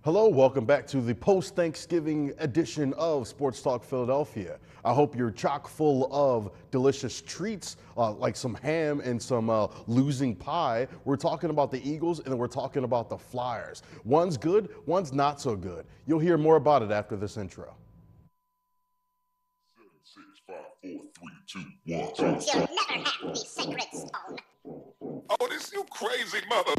Hello, welcome back to the post-Thanksgiving edition of Sports Talk Philadelphia. I hope you're chock full of delicious treats like some ham and some losing pie. We're talking about the Eagles and then we're talking about the Flyers. One's good, one's not so good. You'll hear more about it after this intro. 7, 6, 5, 4, 3, 2, 1. You'll never have the sacred stone. Oh, this you crazy mother.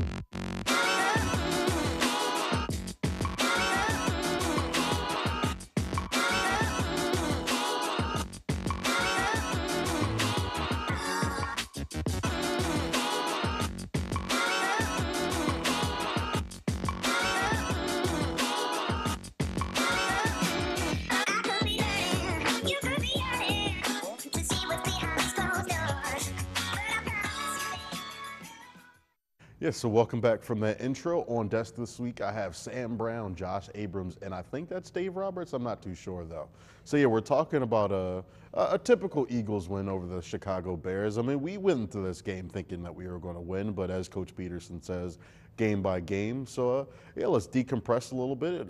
Yes, so welcome back from that intro. On desk this week, I have Sam Brown, Josh Abrams, and I think that's Dave Roberts. I'm not too sure, though. So, yeah, we're talking about a typical Eagles win over the Chicago Bears. I mean, we went into this game thinking that we were going to win, but as Coach Peterson says, game by game. So, yeah, let's decompress a little bit.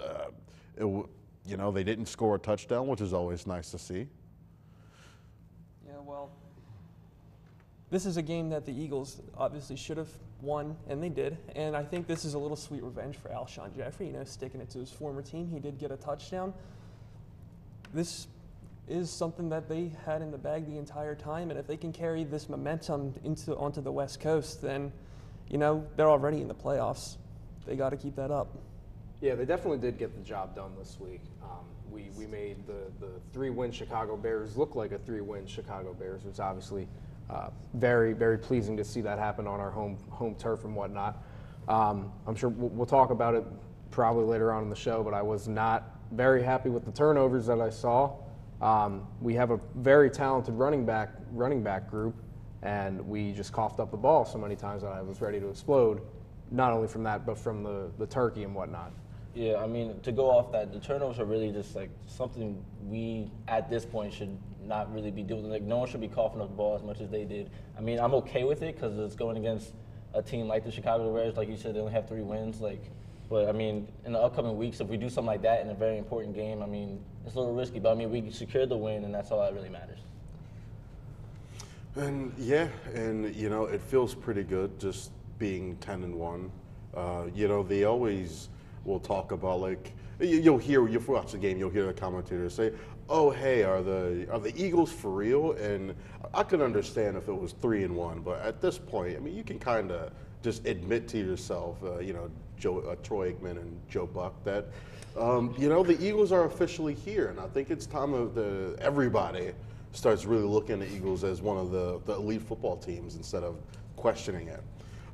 You know, they didn't score a touchdown, which is always nice to see. Yeah, well, this is a game that the Eagles obviously should have won, and they did. And I think this is a little sweet revenge for Alshon Jeffrey, you know, sticking it to his former team. He did get a touchdown. This is something that they had in the bag the entire time, and if they can carry this momentum onto the West Coast, then, you know, they're already in the playoffs. They got to keep that up. Yeah, they definitely did get the job done this week. We made the 3-win Chicago Bears look like a 3-win Chicago Bears, which obviously very, very pleasing to see that happen on our home turf and whatnot. I'm sure we'll talk about it probably later on in the show, but I was not very happy with the turnovers that I saw. We have a very talented running back group, and we just coughed up the ball so many times that I was ready to explode, not only from that, but from the turkey and whatnot. Yeah, I mean, to go off that, the turnovers are really just like something we, at this point, should not really be doing. Like, no one should be coughing up the ball as much as they did. I mean, I'm okay with it because it's going against a team like the Chicago Bears. Like you said, they only have 3 wins. But I mean, in the upcoming weeks, if we do something like that in a very important game, I mean, it's a little risky. But I mean, we secured the win, and that's all that really matters. And yeah, and you know, it feels pretty good just being 10-1. You know, they always will talk about, like, you'll watch the game, you'll hear the commentators say, "Oh, hey, are the Eagles for real?" And I could understand if it was 3-1, but at this point, I mean, you can kind of just admit to yourself, you know, Troy Aikman and Joe Buck, that you know, the Eagles are officially here, and I think it's time everybody starts really looking at the Eagles as one of the elite football teams instead of questioning it.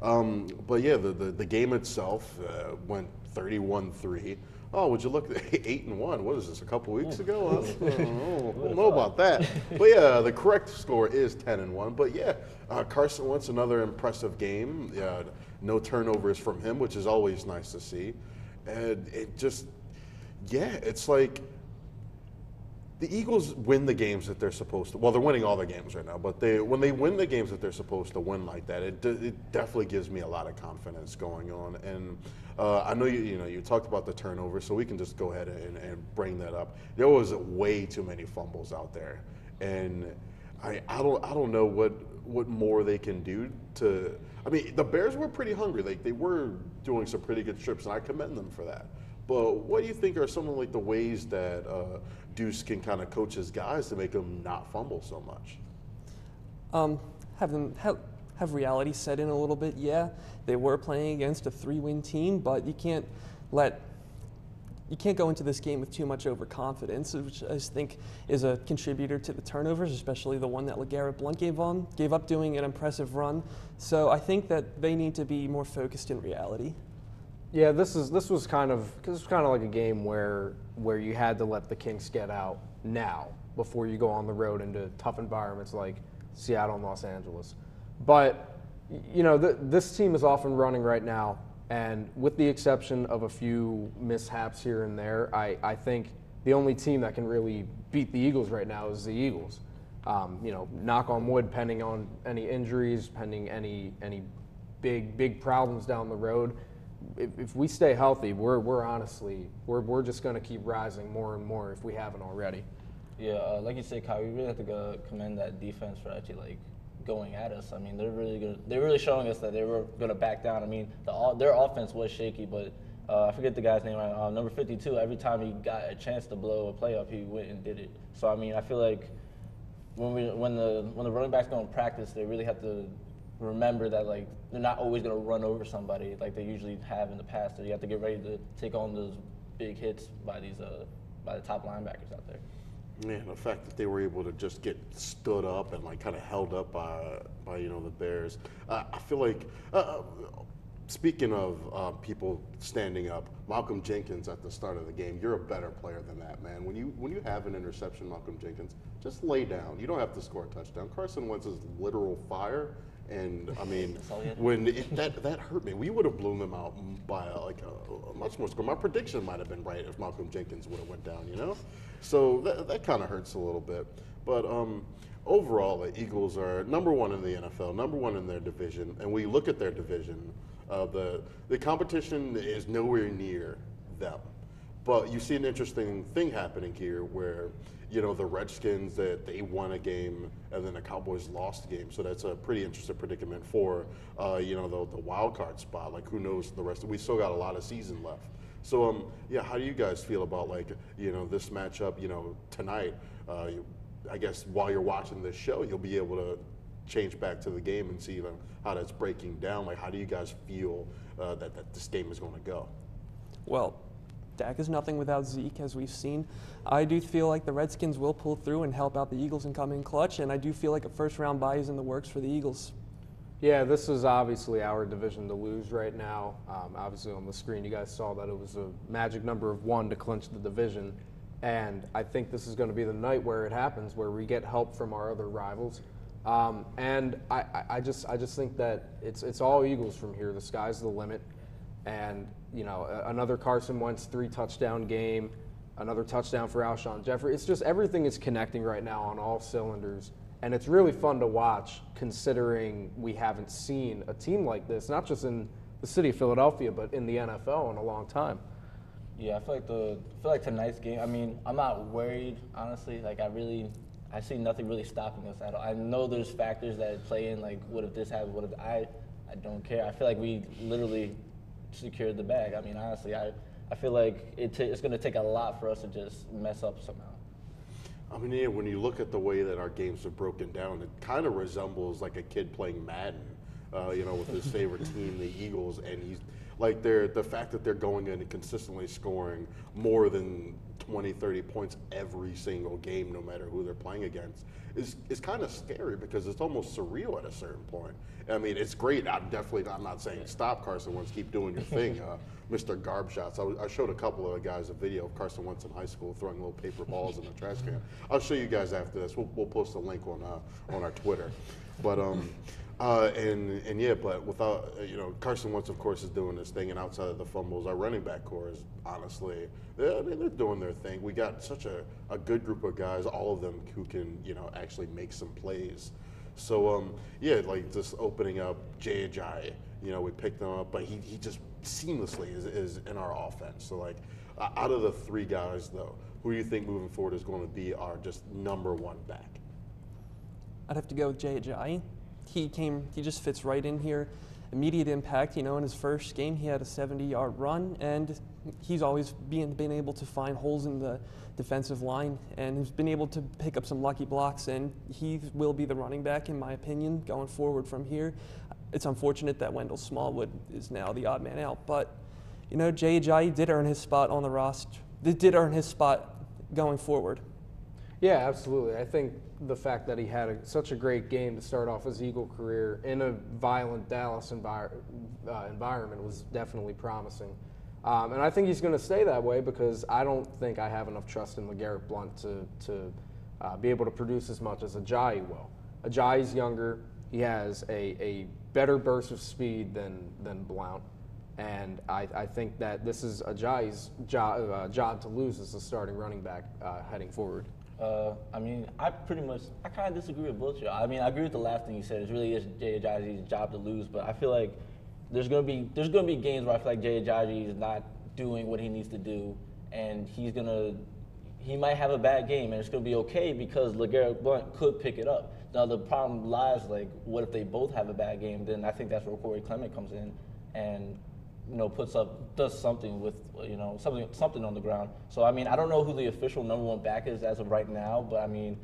But yeah, the game itself went 31-3. Oh, would you look at 8-1? What is this, a couple weeks ago? I don't know about that. But yeah, the correct score is 10-1. But yeah, Carson Wentz, another impressive game. No turnovers from him, which is always nice to see. And it just, yeah, it's like the Eagles win the games that they're supposed to. Well, they're winning all the games right now, but when they win the games that they're supposed to win like that, it definitely gives me a lot of confidence going on. And I know you talked about the turnover, so we can just go ahead and bring that up. There was way too many fumbles out there, and I don't know what more they can do to. I mean, the Bears were pretty hungry. Like, they were doing some pretty good strips, and I commend them for that. But what do you think are some of like the ways that Deuce can kind of coach his guys to make them not fumble so much? Have reality set in a little bit. Yeah, they were playing against a 3-win team, but you can't go into this game with too much overconfidence, which I think is a contributor to the turnovers, especially the one that LeGarrette Blount gave up doing an impressive run. So I think that they need to be more focused in reality. Yeah, this was kind of like a game where you had to let the kinks get out now before you go on the road into tough environments like Seattle and Los Angeles. But you know, this team is off and running right now, and with the exception of a few mishaps here and there, I think the only team that can really beat the Eagles right now is the Eagles. You know, knock on wood, pending on any injuries, pending any big problems down the road. if we stay healthy, we're honestly just going to keep rising more and more if we haven't already. Yeah, like you said, Kyle, we really have to commend that defense for actually like going at us. I mean, they're really good. They're really showing us that they were going to back down. I mean, their offense was shaky, but I forget the guy's name. Number 52. Every time he got a chance to blow a play up, he went and did it. So I mean, I feel like when the running backs go in practice, they really have to remember that like they're not always going to run over somebody like they usually have in the past. So you have to get ready to take on those big hits by the top linebackers out there. Man, the fact that they were able to just get stood up and like kind of held up by the Bears. I feel like speaking of people standing up, Malcolm Jenkins at the start of the game. You're a better player than that, man. When you have an interception, Malcolm Jenkins, just lay down. You don't have to score a touchdown. Carson Wentz is literal fire. And I mean, when that hurt me, we would have blown them out by a much more score. My prediction might have been right if Malcolm Jenkins would have went down, So that kind of hurts a little bit. But overall, the Eagles are number one in the NFL, number one in their division. And we look at their division, the competition is nowhere near them. But you see an interesting thing happening here where, the Redskins, that they won a game and then the Cowboys lost a game. So that's a pretty interesting predicament for, the wild card spot. Like, who knows the rest? We still got a lot of season left. So, how do you guys feel about, this matchup, tonight? I guess while you're watching this show, you'll be able to change back to the game and see how that's breaking down. Like, how do you guys feel that this game is going to go? Well, Dak is nothing without Zeke, as we've seen. I do feel like the Redskins will pull through and help out the Eagles and come in clutch, and I do feel like a first-round bye is in the works for the Eagles. Yeah, this is obviously our division to lose right now. Obviously on the screen you guys saw that it was a magic number of 1 to clinch the division, and I think this is going to be the night where it happens, where we get help from our other rivals. And I just think that it's all Eagles from here. The sky's the limit. And, another Carson Wentz 3-touchdown game, another touchdown for Alshon Jeffrey. It's just everything is connecting right now on all cylinders. And it's really fun to watch, considering we haven't seen a team like this, not just in the city of Philadelphia, but in the NFL in a long time. Yeah, I feel like tonight's game, I mean, I'm not worried, honestly. Like, I see nothing really stopping us at all. I know there's factors that play in, like, what if this happens, what if I don't care. I feel like we literally secured the bag. I mean, honestly, I feel like it's going to take a lot for us to just mess up somehow. I mean, yeah, when you look at the way that our games are broken down, it kind of resembles like a kid playing Madden, with his favorite team, the Eagles, and he's like the fact that they're going in and consistently scoring more than 20, 30 points every single game, no matter who they're playing against, is kind of scary because it's almost surreal at a certain point. I mean, it's great. I'm not saying stop Carson Wentz, keep doing your thing, Mr. Garb Shots. I showed a couple of guys a video of Carson Wentz in high school throwing little paper balls in the trash can. I'll show you guys after this. We'll post a link on our Twitter. But but without Carson Wentz, of course, is doing this thing, and outside of the fumbles, our running back core is honestly they're doing their thing. We got such a good group of guys, all of them who can actually make some plays. So like just opening up Jay Ajayi, we picked them up, but he just seamlessly is in our offense. So like out of the 3 guys though, who do you think moving forward is going to be our just number 1 back? I'd have to go with Jay Ajayi. He just fits right in here. Immediate impact, in his first game he had a 70-yard run, and he's always been able to find holes in the defensive line, and he's been able to pick up some lucky blocks, and he will be the running back, in my opinion, going forward from here. It's unfortunate that Wendell Smallwood is now the odd man out, but, Jay Ajayi did earn his spot on the roster. Did earn his spot going forward. Yeah, absolutely. I think the fact that he had such a great game to start off his Eagle career in a violent Dallas environment was definitely promising. And I think he's going to stay that way because I don't think I have enough trust in LeGarrette Blount to be able to produce as much as Ajayi will. Ajayi's younger. He has a better burst of speed than Blount. And I think that this is Ajayi's job to lose as the starting running back heading forward. I mean, I kind of disagree with both of you. I mean, I agree with the last thing you said. It really is Jay Ajayi's job to lose, but I feel like there's gonna be games where I feel like Jay Ajayi is not doing what he needs to do, and he might have a bad game, and it's gonna be okay because LeGarrette Blount could pick it up. Now the problem lies like, what if they both have a bad game? Then I think that's where Corey Clement comes in, and does something with something on the ground. So I mean, I don't know who the official number 1 back is as of right now, but I mean,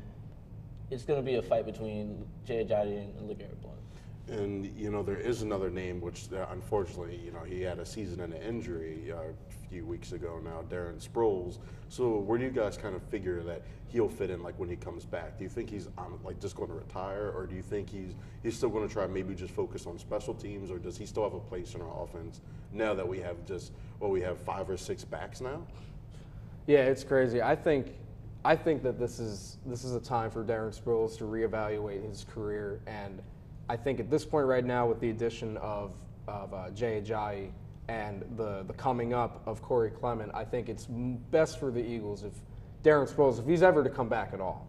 it's gonna be a fight between Jay Ajayi and LeGarrette Blount. And, there is another name, which unfortunately, he had a season-ending injury a few weeks ago now, Darren Sproles. So where do you guys kind of figure that he'll fit in, like, when he comes back? Do you think he's just going to retire, or do you think he's still going to try maybe just focus on special teams, or does he still have a place in our offense now that we have we have 5 or 6 backs now? Yeah, it's crazy. I think that this is a time for Darren Sproles to reevaluate his career, and I think at this point right now, with the addition of Jay Ajayi and the coming up of Corey Clement, I think it's best for the Eagles if Darren Sproles, if he's ever to come back at all,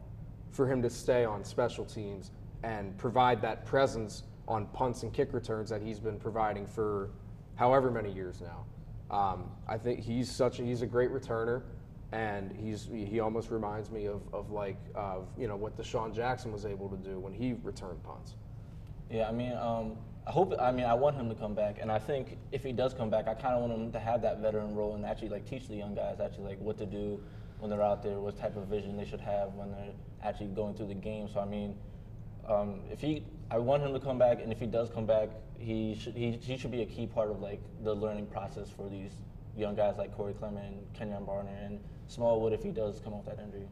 for him to stay on special teams and provide that presence on punts and kick returns that he's been providing for however many years now. I think he's a great returner, and he almost reminds me of what Deshaun Jackson was able to do when he returned punts. Yeah, I mean, I want him to come back, and I think if he does come back, I kind of want him to have that veteran role and actually teach the young guys what to do when they're out there, what type of vision they should have when they're actually going through the game. So I mean, I want him to come back, and if he does come back, he should be a key part of the learning process for these young guys like Corey Clement and Kenyon Barner and Smallwood if he does come off that injury.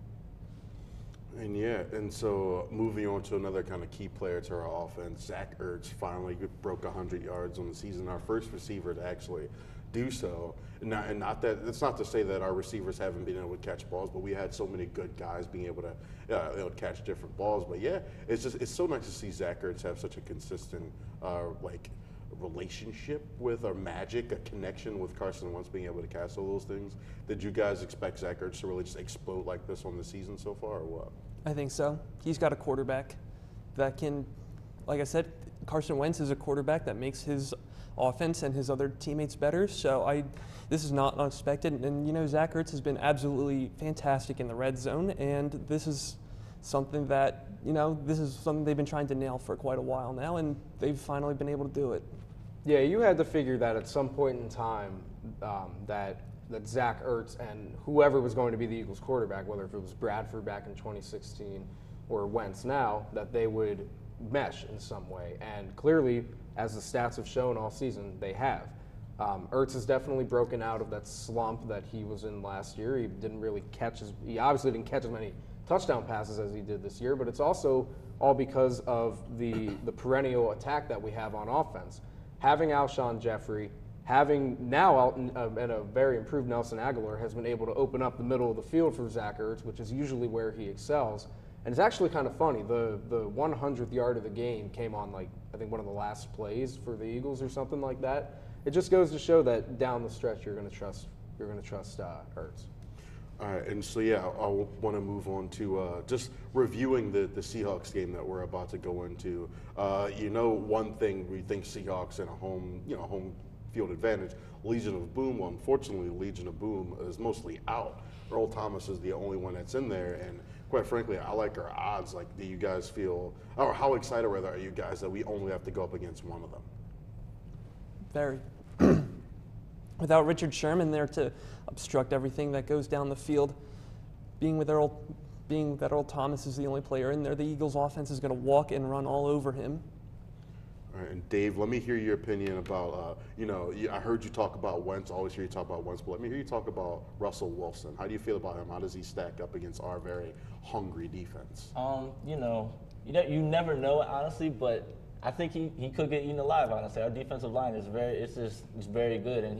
And so moving on to another kind of key player to our offense, Zach Ertz finally broke 100 yards on the season, our first receiver to actually do so. And it's not to say that our receivers haven't been able to catch balls, but we had so many good guys being able to catch different balls. But yeah, it's so nice to see Zach Ertz have such a consistent relationship with, or magic, a connection with Carson Wentz being able to cast all those things. Did you guys expect Zach Ertz to really just explode like this on the season so far, or what? I think so. He's got a quarterback that can, like I said, Carson Wentz is a quarterback that makes his offense and his other teammates better. So this is not unexpected. And, Zach Ertz has been absolutely fantastic in the red zone. And this is something that, they've been trying to nail for quite a while now, and they've finally been able to do it. Yeah, you had to figure that at some point in time that Zach Ertz and whoever was going to be the Eagles quarterback, whether if it was Bradford back in 2016 or Wentz now, that they would mesh in some way. And clearly, as the stats have shown all season, they have. Ertz has definitely broken out of that slump that he was in last year. He obviously didn't catch as many touchdown passes as he did this year, but it's also all because of the perennial attack that we have on offense. Having Alshon Jeffrey, having now and a very improved Nelson Aguilar has been able to open up the middle of the field for Zach Ertz, which is usually where he excels. And it's actually kind of funny. The 100th yard of the game came on I think one of the last plays for the Eagles or something like that. It just goes to show that down the stretch you're going to trust Ertz. All right, and so yeah, I want to move on to just reviewing the Seahawks game that we're about to go into. One thing we think Seahawks in a home field advantage, Legion of Boom. Well, unfortunately, Legion of Boom is mostly out. Earl Thomas is the only one that's in there, and quite frankly, I like our odds. Do you guys feel, or how excited rather are you guys that we only have to go up against one of them? Very. Without Richard Sherman there to obstruct everything that goes down the field, being that Earl Thomas is the only player in there, the Eagles' offense is going to walk and run all over him. All right, and Dave, let me hear your opinion about, I heard you talk about Wentz, I always hear you talk about Wentz, but let me hear you talk about Russell Wilson. How do you feel about him? How does he stack up against our very hungry defense? You never know, honestly, but I think he could get eaten alive, honestly. Our defensive line is very good, and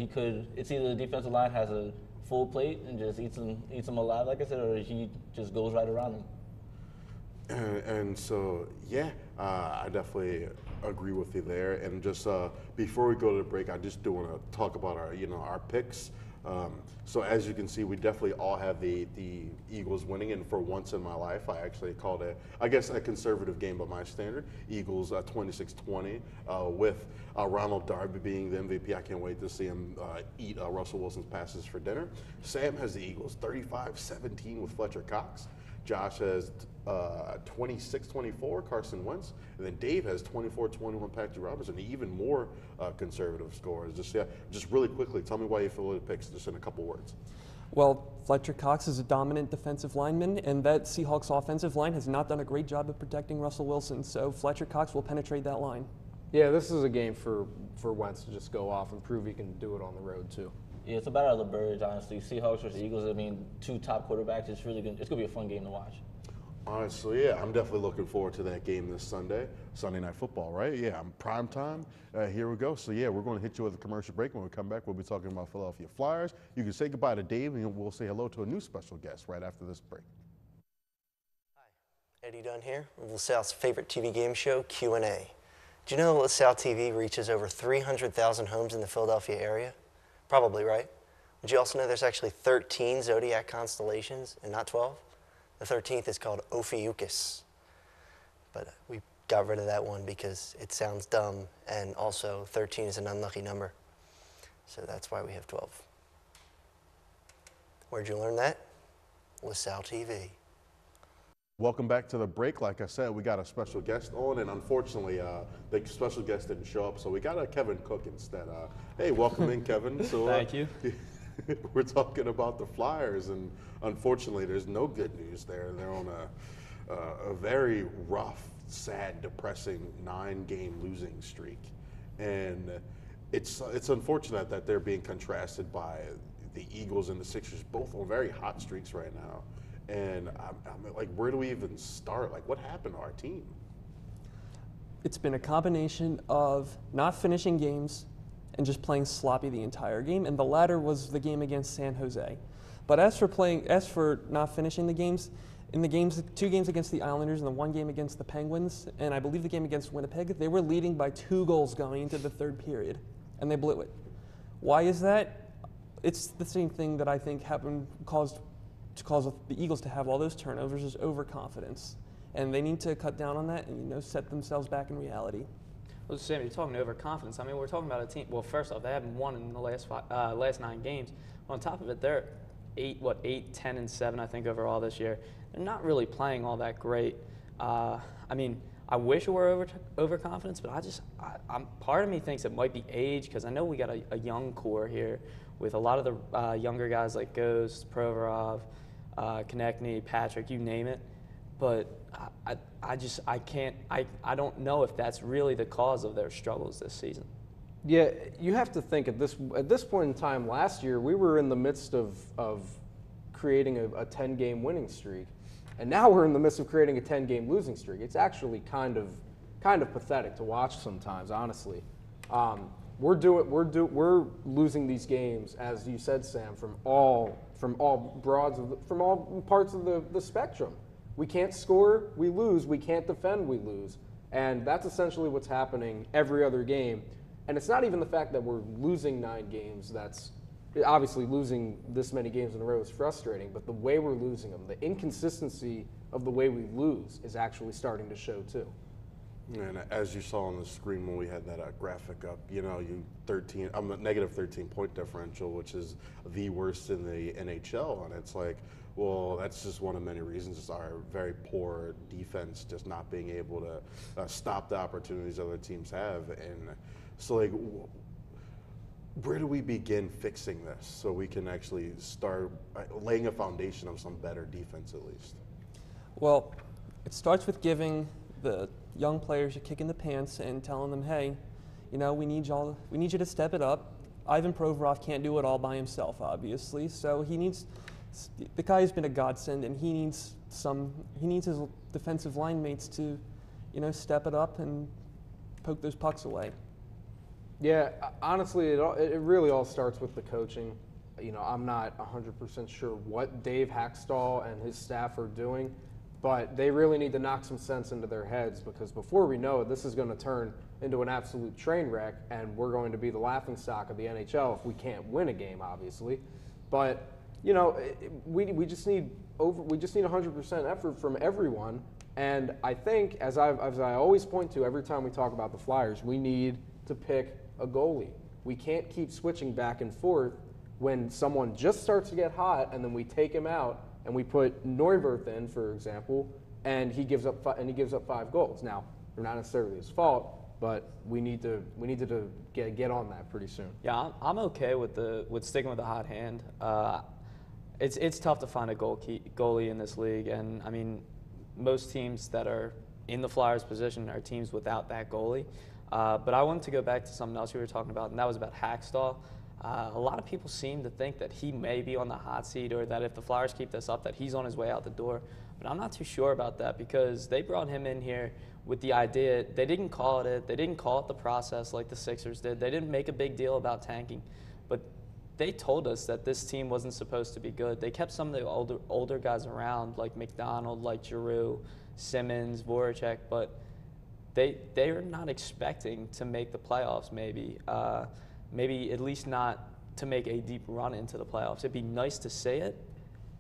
it's either the defensive line has a full plate and just eats him alive, like I said, or he just goes right around him. And so, yeah, I definitely agree with you there. And just before we go to the break, I just do want to talk about our picks. So as you can see, we definitely all have the Eagles winning, and for once in my life, I actually called it, I guess, a conservative game by my standard. Eagles 26-20 with Ronald Darby being the MVP. I can't wait to see him eat Russell Wilson's passes for dinner. Sam has the Eagles 35-17 with Fletcher Cox. Josh has 26-24, Carson Wentz. And then Dave has 24-21, Patrick Robinson. Even more conservative scores. Just really quickly, tell me why you feel the picks, just in a couple words. Well, Fletcher Cox is a dominant defensive lineman, and that Seahawks offensive line has not done a great job of protecting Russell Wilson. So Fletcher Cox will penetrate that line. Yeah, this is a game for Wentz to just go off and prove he can do it on the road too. Yeah, it's a battle of the birds, honestly. Seahawks versus Eagles. I mean, two top quarterbacks. It's really good. It's gonna be a fun game to watch. Honestly, yeah, I'm definitely looking forward to that game this Sunday Night Football, right? Yeah, prime time. Here we go. So yeah, we're going to hit you with a commercial break. When we come back, we'll be talking about Philadelphia Flyers. You can say goodbye to Dave, and we'll say hello to a new special guest right after this break. Hi, Eddie Dunn here with LaSalle's favorite TV game show, Q&A. Do you know that LaSalle TV reaches over 300,000 homes in the Philadelphia area? Probably, right? Did you also know there's actually 13 zodiac constellations and not 12? The 13th is called Ophiuchus. But we got rid of that one because it sounds dumb, and also 13 is an unlucky number. So that's why we have 12. Where'd you learn that? LaSalle TV. Welcome back to the break. Like I said, we got a special guest on, and unfortunately, the special guest didn't show up, so we got Kevin Cook instead. Hey, welcome in, Kevin. So, Thank you. We're talking about the Flyers, and unfortunately, there's no good news there. They're on a very rough, sad, depressing 9-game losing streak, and it's unfortunate that they're being contrasted by the Eagles and the Sixers, both on very hot streaks right now. And I'm like, where do we even start? Like, what happened to our team? It's been a combination of not finishing games and just playing sloppy the entire game, and the latter was the game against San Jose. But as for not finishing the games, in the games, 2 games against the Islanders and the 1 game against the Penguins, and I believe the game against Winnipeg, they were leading by 2 goals going into the 3rd period, and they blew it. Why is that? It's the same thing that I think caused the Eagles to have all those turnovers, is overconfidence, and they need to cut down on that and set themselves back in reality. Well, Sam, you're talking overconfidence. I mean, we're talking about a team. Well, first off, they haven't won in the last 9 games. On top of it, they're 8, 10, and 7, I think, overall this year. They're not really playing all that great. I mean, I wish it were overconfidence, but part of me thinks it might be age, because I know we got a young core here with a lot of the younger guys like Ghost, Provorov, Konechny, Patrick, you name it. But I don't know if that's really the cause of their struggles this season. Yeah, you have to think at this point in time last year, we were in the midst of creating a 10-game winning streak, and now we're in the midst of creating a 10-game losing streak. It's actually kind of pathetic to watch sometimes, honestly. We're losing these games, as you said, Sam, from all parts of the spectrum. We can't score, we lose. We can't defend, we lose. And that's essentially what's happening every other game. And it's not even the fact that we're losing 9 games. That's obviously losing this many games in a row is frustrating, but the way we're losing them, the inconsistency of the way we lose is actually starting to show too. And as you saw on the screen when we had that graphic up, I'm a negative 13-point differential, which is the worst in the NHL. And it's like, well, that's just one of many reasons. It's our very poor defense just not being able to stop the opportunities other teams have. And so, like, where do we begin fixing this so we can actually start laying a foundation of some better defense at least? Well, it starts with giving the young players a kick in the pants and telling them, hey, we need you to step it up. Ivan Provorov can't do it all by himself, obviously, so the guy's been a godsend, and he needs his defensive line mates to, step it up and poke those pucks away. Yeah, honestly, it really all starts with the coaching. I'm not 100% sure what Dave Hackstall and his staff are doing, but they really need to knock some sense into their heads, because before we know it, this is going to turn into an absolute train wreck, and we're going to be the laughingstock of the NHL if we can't win a game, obviously. But you know, we just need 100% effort from everyone. And I think, as I always point to every time we talk about the Flyers, we need to pick a goalie. We can't keep switching back and forth when someone just starts to get hot, and then we take him out and we put Neuwirth in, for example, and he gives up 5 goals. Now, they're not necessarily his fault, but we need to get on that pretty soon. Yeah, I'm okay with sticking with the hot hand. It's tough to find a goalie in this league, and I mean, most teams that are in the Flyers' position are teams without that goalie. But I wanted to go back to something else you were talking about, and that was about Hackstall. A lot of people seem to think that he may be on the hot seat, or that if the Flyers keep this up, that he's on his way out the door. But I'm not too sure about that, because they brought him in here with the idea. They didn't call it the process like the Sixers did. They didn't make a big deal about tanking, but they told us that this team wasn't supposed to be good. They kept some of the older guys around, like McDonald, like Giroux, Simmons, Voracek, but they are not expecting to make the playoffs. Maybe at least not to make a deep run into the playoffs. It'd be nice to say it,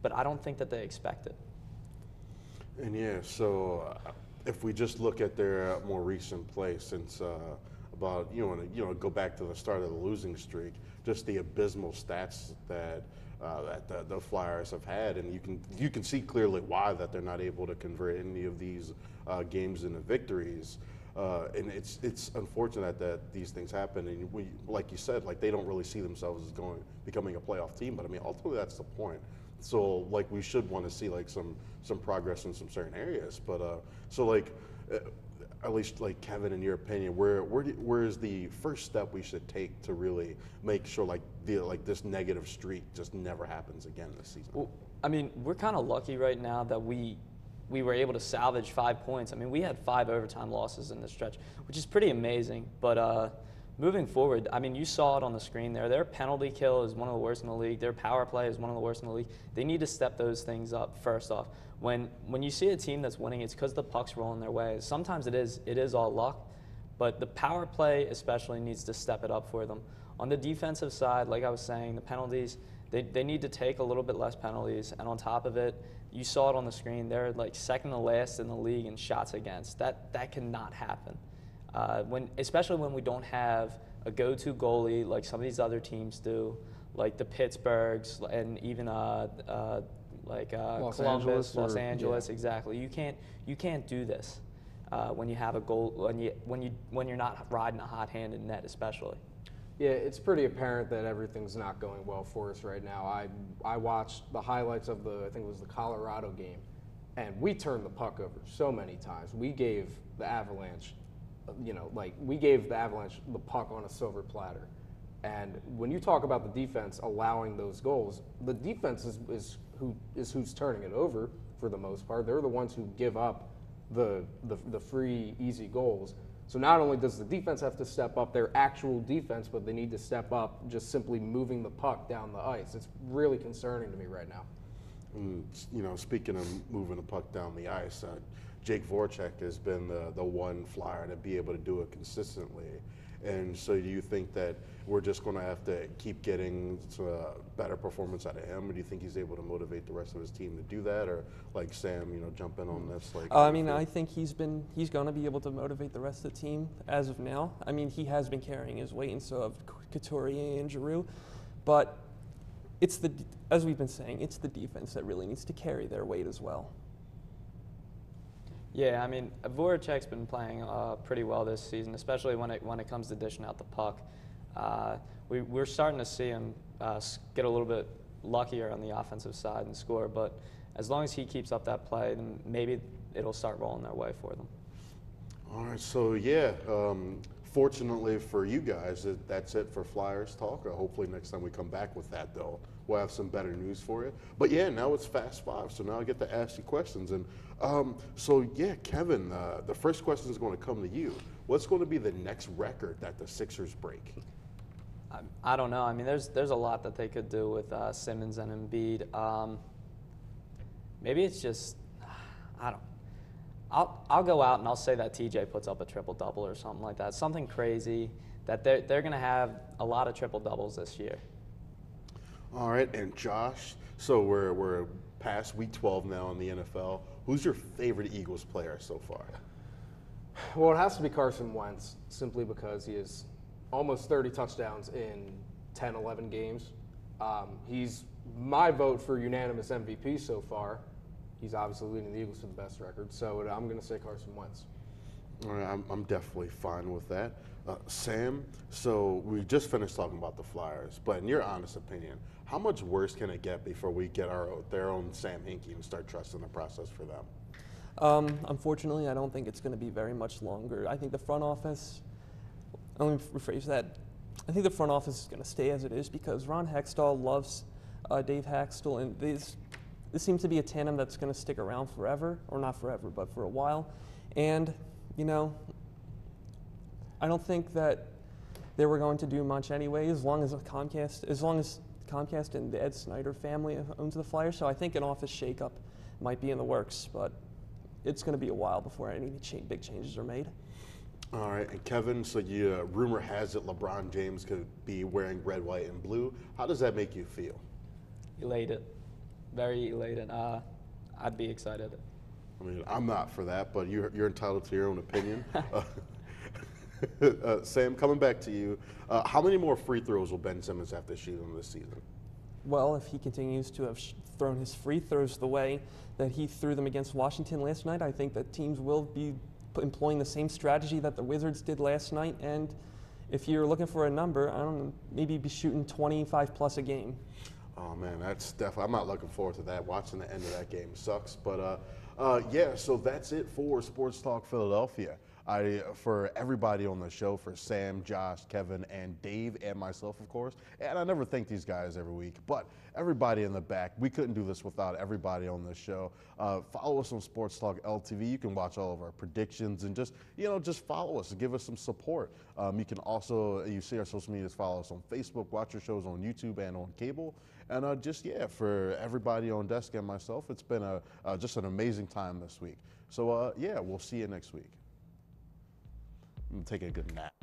but I don't think that they expect it. And yeah, so if we just look at their more recent play since about go back to the start of the losing streak, just the abysmal stats that the Flyers have had, and you can see clearly why that they're not able to convert any of these games into victories. And it's unfortunate that these things happen, and like you said, like they don't really see themselves as becoming a playoff team. But I mean, ultimately that's the point. So like we should want to see like some progress in some certain areas. But so like at least like Kevin, in your opinion, where is the first step we should take to really make sure like this negative streak just never happens again this season? Well, I mean, we're kind of lucky right now that we were able to salvage 5 points. I mean, we had 5 overtime losses in this stretch, which is pretty amazing. But moving forward, I mean, you saw it on the screen there. Their penalty kill is one of the worst in the league. Their power play is one of the worst in the league. They need to step those things up first off. When you see a team that's winning, it's because the puck's rolling their way. Sometimes it is all luck, but the power play especially needs to step it up for them. On the defensive side, like I was saying, the penalties, they need to take a little bit less penalties. And on top of it, you saw it on the screen, they're like second to last in the league in shots against. That cannot happen. Especially when we don't have a go-to goalie like some of these other teams do, like the Pittsburghs and even Columbus, Los Angeles, exactly. You can't do this when you have a goal when you're not riding a hot hand in net, especially. Yeah, it's pretty apparent that everything's not going well for us right now. I watched the highlights of I think it was the Colorado game, and we turned the puck over so many times. We gave the Avalanche, the puck on a silver platter. And when you talk about the defense allowing those goals, the defense is who's turning it over for the most part. They're the ones who give up the free, easy goals. So not only does the defense have to step up their actual defense, but they need to step up just simply moving the puck down the ice. It's really concerning to me right now. Speaking of moving the puck down the ice, Jake Voracek has been the one Flyer to be able to do it consistently. And so do you think that we're just going to have to keep getting better performance out of him? Or do you think he's able to motivate the rest of his team to do that? Or like Sam, jump in on this? I think he's going to be able to motivate the rest of the team as of now. I mean, he has been carrying his weight, and so have Couturier and Giroux. But as we've been saying, it's the defense that really needs to carry their weight as well. Yeah, I mean, Voracek's been playing pretty well this season, especially when it comes to dishing out the puck. We're starting to see him get a little bit luckier on the offensive side and score, but as long as he keeps up that play, then maybe it'll start rolling their way for them. All right, so yeah, fortunately for you guys, that's it for Flyers Talk. Hopefully next time we come back with that, though, we'll have some better news for you. But yeah, now it's Fast Five, so now I get to ask you questions. And so yeah, Kevin, the first question is going to come to you. What's going to be the next record that the Sixers break? I don't know. I mean, there's a lot that they could do with Simmons and Embiid. Maybe it's just, I'll go out and I'll say that TJ puts up a triple-double or something like that. Something crazy that they're going to have a lot of triple-doubles this year. All right, and Josh, so we're past week 12 now in the NFL. Who's your favorite Eagles player so far? Well, it has to be Carson Wentz, simply because he has almost 30 touchdowns in 10, 11 games. He's my vote for unanimous MVP so far. He's obviously leading the Eagles to the best record, so I'm going to say Carson Wentz. All right, I'm definitely fine with that. Sam, so we just finished talking about the Flyers, but in your honest opinion, how much worse can it get before we get their own Sam Hinkie and start trusting the process for them? Unfortunately, I don't think it's going to be very much longer. I think the front office, let me rephrase that. I think the front office is going to stay as it is because Ron Hextall loves Dave Haxtell, and this seems to be a tandem that's going to stick around forever, or not forever, but for a while. And, you know, I don't think that they were going to do much anyway, as long as Comcast and the Ed Snyder family owns the Flyers. So I think an office shakeup might be in the works, but it's going to be a while before any big changes are made. All right, and Kevin, so rumor has it LeBron James could be wearing red, white, and blue. How does that make you feel? Elated, very elated. I'd be excited. I mean, I'm not for that, but you're entitled to your own opinion. Sam, coming back to you, how many more free throws will Ben Simmons have to shoot in this season? Well, if he continues to have thrown his free throws the way that he threw them against Washington last night, I think that teams will be employing the same strategy that the Wizards did last night. And if you're looking for a number, I don't know, maybe be shooting 25 plus a game. Oh man, that's definitely. I'm not looking forward to that. Watching the end of that game sucks. But yeah, so that's it for Sports Talk Philadelphia. For everybody on the show, for Sam, Josh, Kevin, and Dave, and myself, of course. And I never thank these guys every week, but everybody in the back, we couldn't do this without everybody on this show. Follow us on Sports Talk LTV. You can watch all of our predictions and just follow us and give us some support. You can also, you see our social medias, follow us on Facebook, watch our shows on YouTube and on cable. And for everybody on desk and myself, it's been just an amazing time this week. So yeah, we'll see you next week. I'm taking a good nap.